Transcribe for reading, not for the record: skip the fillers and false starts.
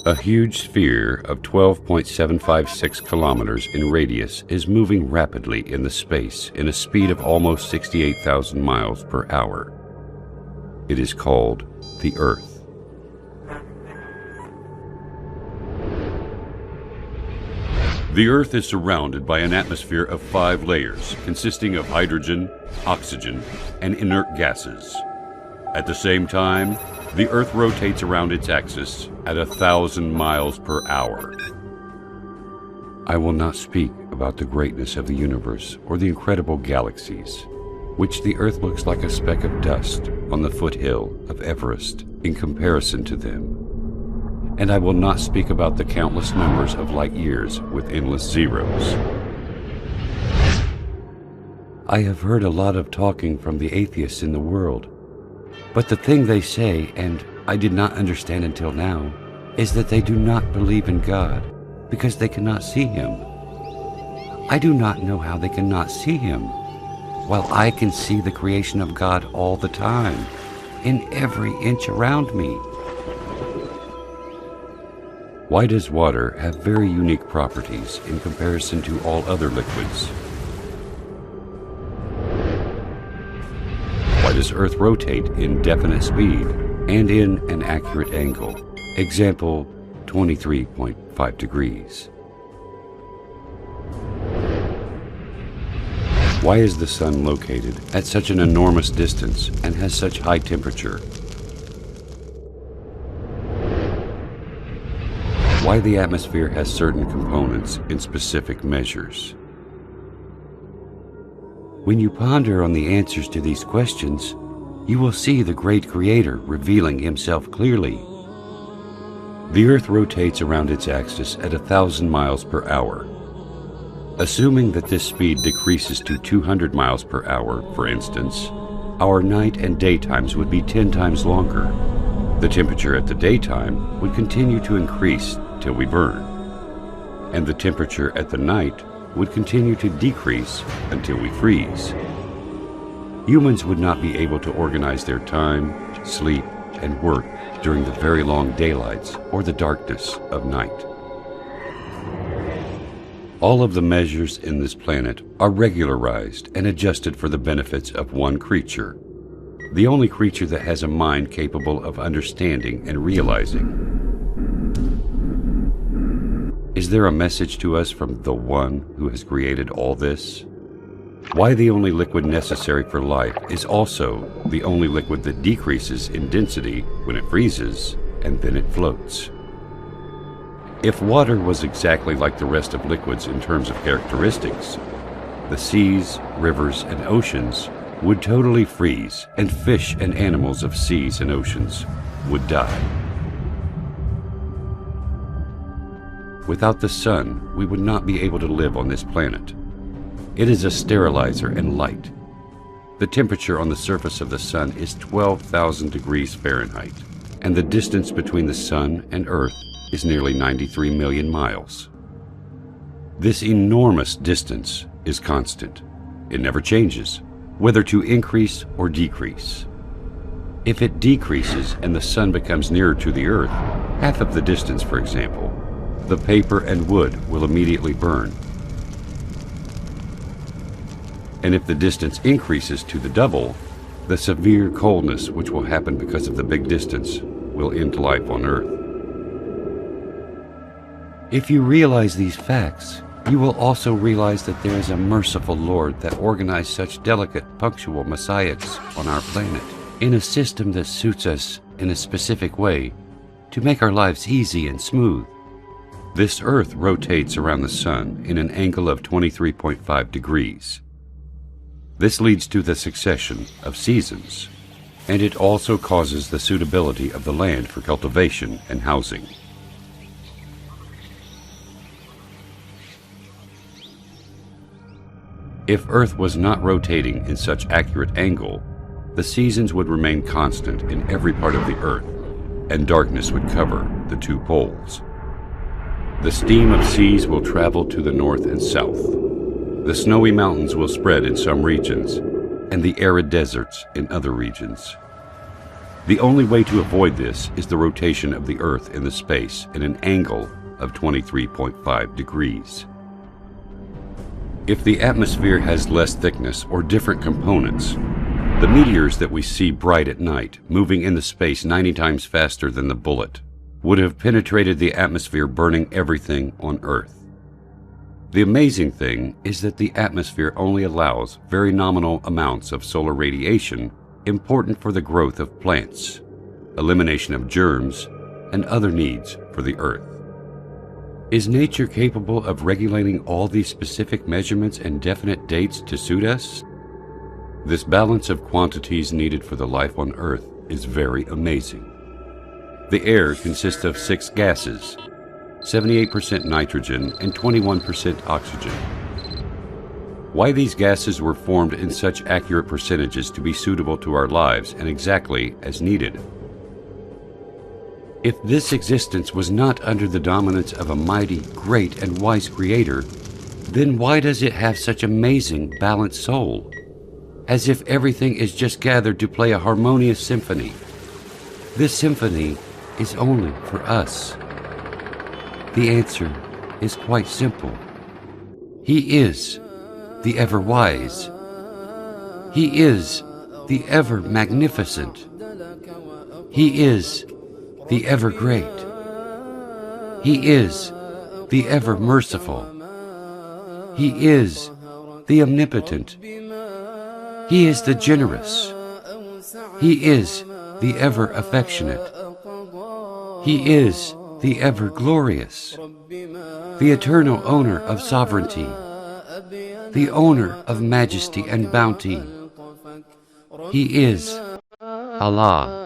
A huge sphere of 12.756 kilometers in radius is moving rapidly in the space in a speed of almost 68,000 miles per hour. It is called the Earth. The Earth is surrounded by an atmosphere of 5 layers consisting of hydrogen, oxygen, and inert gases. At the same time, the Earth rotates around its axis at 1,000 miles per hour. I will not speak about the greatness of the universe or the incredible galaxies, which the Earth looks like a speck of dust on the foothill of Everest in comparison to them. And I will not speak about the countless numbers of light years with endless zeros. I have heard a lot of talking from the atheists in the world. But the thing they say, and I did not understand until now, is that they do not believe in God because they cannot see Him. I do not know how they cannot see Him, while I can see the creation of God all the time, in every inch around me. Why does water have very unique properties in comparison to all other liquids? Why does Earth rotate in definite speed and in an accurate angle? Example, 23.5 degrees. Why is the Sun located at such an enormous distance and has such high temperature? Why the atmosphere has certain components in specific measures? When you ponder on the answers to these questions, you will see the great Creator revealing Himself clearly. The Earth rotates around its axis at 1,000 miles per hour. Assuming that this speed decreases to 200 miles per hour, for instance, our night and daytimes would be 10 times longer. The temperature at the daytime would continue to increase till we burn, and the temperature at the night would continue to decrease until we freeze. Humans would not be able to organize their time, sleep, and work during the very long daylights or the darkness of night. All of the measures in this planet are regularized and adjusted for the benefits of one creature, the only creature that has a mind capable of understanding and realizing. Is there a message to us from the One who has created all this? Why the only liquid necessary for life is also the only liquid that decreases in density when it freezes and then it floats. If water was exactly like the rest of liquids in terms of characteristics, the seas, rivers, and oceans would totally freeze, and fish and animals of seas and oceans would die. Without the Sun, we would not be able to live on this planet. It is a sterilizer and light. The temperature on the surface of the Sun is 12,000 degrees Fahrenheit, and the distance between the Sun and Earth is nearly 93 million miles. This enormous distance is constant. It never changes, whether to increase or decrease. If it decreases and the Sun becomes nearer to the Earth, half of the distance, for example, the paper and wood will immediately burn. And if the distance increases to the double, the severe coldness which will happen because of the big distance will end life on Earth. If you realize these facts, you will also realize that there is a merciful Lord that organized such delicate, punctual messiahs on our planet in a system that suits us in a specific way to make our lives easy and smooth. This Earth rotates around the Sun in an angle of 23.5 degrees. This leads to the succession of seasons, and it also causes the suitability of the land for cultivation and housing. If Earth was not rotating in such accurate angle, the seasons would remain constant in every part of the Earth, and darkness would cover the 2 poles. The steam of seas will travel to the north and south. The snowy mountains will spread in some regions, and the arid deserts in other regions. The only way to avoid this is the rotation of the Earth in the space in an angle of 23.5 degrees. If the atmosphere has less thickness or different components, the meteors that we see bright at night, moving in the space 90 times faster than the bullet, would have penetrated the atmosphere, burning everything on Earth. The amazing thing is that the atmosphere only allows very nominal amounts of solar radiation important for the growth of plants, elimination of germs, and other needs for the Earth. Is nature capable of regulating all these specific measurements and definite dates to suit us? This balance of quantities needed for the life on Earth is very amazing. The air consists of 6 gases, 78% nitrogen and 21% oxygen. Why these gases were formed in such accurate percentages to be suitable to our lives and exactly as needed? If this existence was not under the dominance of a mighty, great, and wise Creator, then why does it have such amazing, balanced soul? As if everything is just gathered to play a harmonious symphony. This symphony is only for us. The answer is quite simple. He is the ever-wise. He is the ever-magnificent. He is the ever-great. He is the ever-merciful. He is the omnipotent. He is the generous. He is the ever-affectionate. He is the ever-glorious, the eternal owner of sovereignty, the owner of majesty and bounty. He is Allah.